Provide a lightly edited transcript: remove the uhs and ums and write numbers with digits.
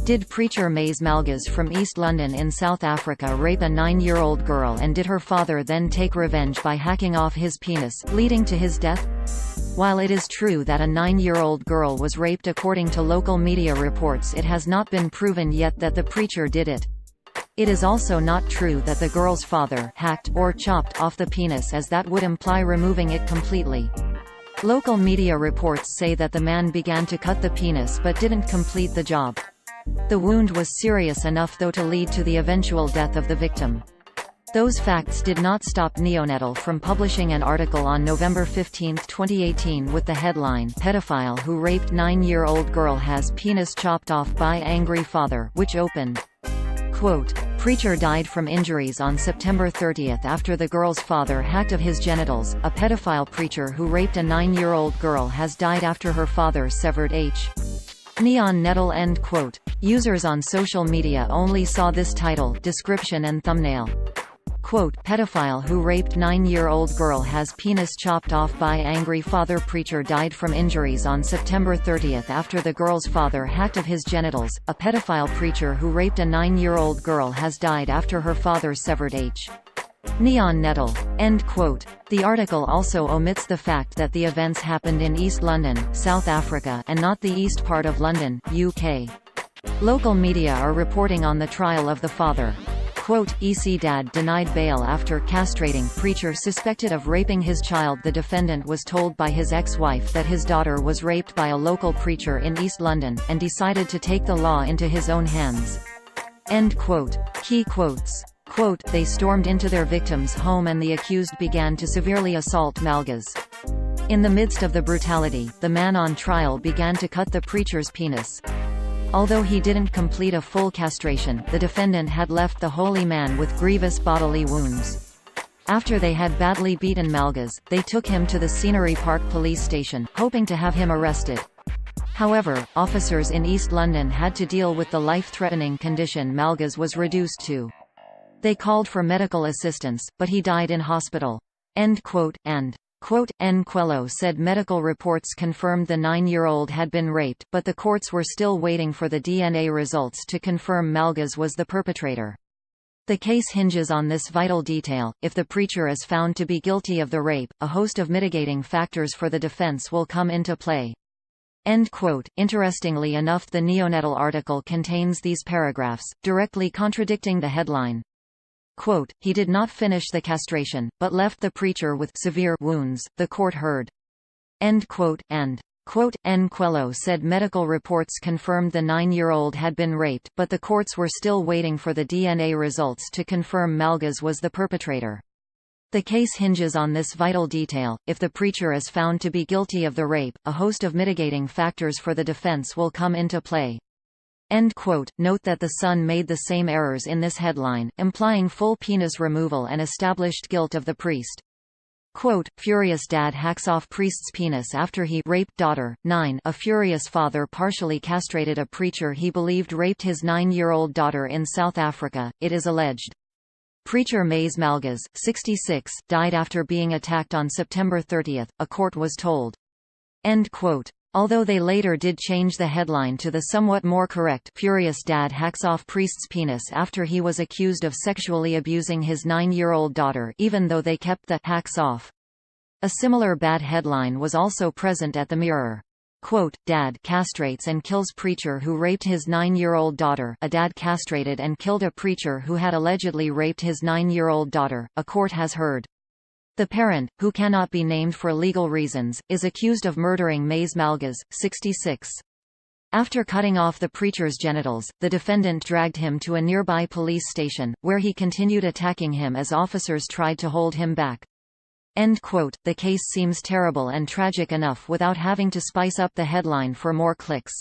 Did Preacher Mase Malgas from East London in South Africa rape a 9-year-old girl, and did her father then take revenge by hacking off his penis, leading to his death? While it is true that a 9-year-old girl was raped according to local media reports, it has not been proven yet that the preacher did it. It is also not true that the girl's father hacked or chopped off the penis, as that would imply removing it completely. Local media reports say that the man began to cut the penis but didn't complete the job. The wound was serious enough though to lead to the eventual death of the victim. Those facts did not stop Neonetal from publishing an article on November 15, 2018 with the headline, "Pedophile who raped 9-year-old girl has penis chopped off by angry father," which opened, quote, "Preacher died from injuries on September 30 after the girl's father hacked of his genitals. A pedophile preacher who raped a 9-year-old girl has died after her father severed H. Neon Nettle." End quote. Users on social media only saw this title, description and thumbnail. Quote, "Pedophile who raped 9-year-old girl has penis chopped off by angry father. Preacher died from injuries on September 30 after the girl's father hacked of his genitals. A pedophile preacher who raped a 9-year-old girl has died after her father severed H. Neon Nettle." End quote. The article also omits the fact that the events happened in East London, South Africa, and not the east part of London, UK. Local media are reporting on the trial of the father. Quote, "EC dad denied bail after castrating preacher suspected of raping his child." The defendant was told by his ex-wife that his daughter was raped by a local preacher in East London, and decided to take the law into his own hands. End quote. Key quotes. Quote, "They stormed into their victim's home and the accused began to severely assault Malgas. In the midst of the brutality, the man on trial began to cut the preacher's penis. Although he didn't complete a full castration, the defendant had left the holy man with grievous bodily wounds. After they had badly beaten Malgas, they took him to the Scenery Park police station, hoping to have him arrested. However, officers in East London had to deal with the life-threatening condition Malgas was reduced to. They called for medical assistance, but he died in hospital." End quote. And quote, Quello said medical reports confirmed the 9-year-old had been raped, but the courts were still waiting for the DNA results to confirm Malgas was the perpetrator. The case hinges on this vital detail: if the preacher is found to be guilty of the rape, a host of mitigating factors for the defense will come into play. End quote. Interestingly enough, the Neonetal article contains these paragraphs, directly contradicting the headline. Quote, "He did not finish the castration, but left the preacher with severe wounds," the court heard. End quote. And quote, Quello said medical reports confirmed the 9-year-old had been raped, but the courts were still waiting for the DNA results to confirm Malgas was the perpetrator. The case hinges on this vital detail: if the preacher is found to be guilty of the rape, a host of mitigating factors for the defense will come into play. End quote. Note that The Sun made the same errors in this headline, implying full penis removal and established guilt of the priest. Quote, "Furious dad hacks off priest's penis after he raped daughter, 9." A furious father partially castrated a preacher he believed raped his 9-year-old daughter in South Africa, it is alleged. Preacher Mase Malgas, 66, died after being attacked on September 30, a court was told. End quote. Although they later did change the headline to the somewhat more correct "Furious dad hacks off priest's penis after he was accused of sexually abusing his 9-year-old daughter," even though they kept the "hacks off." A similar bad headline was also present at the Mirror. Quote, "Dad castrates and kills preacher who raped his 9-year-old daughter." A dad castrated and killed a preacher who had allegedly raped his 9-year-old daughter, a court has heard. The parent, who cannot be named for legal reasons, is accused of murdering Mase Malgas, 66. After cutting off the preacher's genitals, the defendant dragged him to a nearby police station, where he continued attacking him as officers tried to hold him back. End quote. The case seems terrible and tragic enough without having to spice up the headline for more clicks.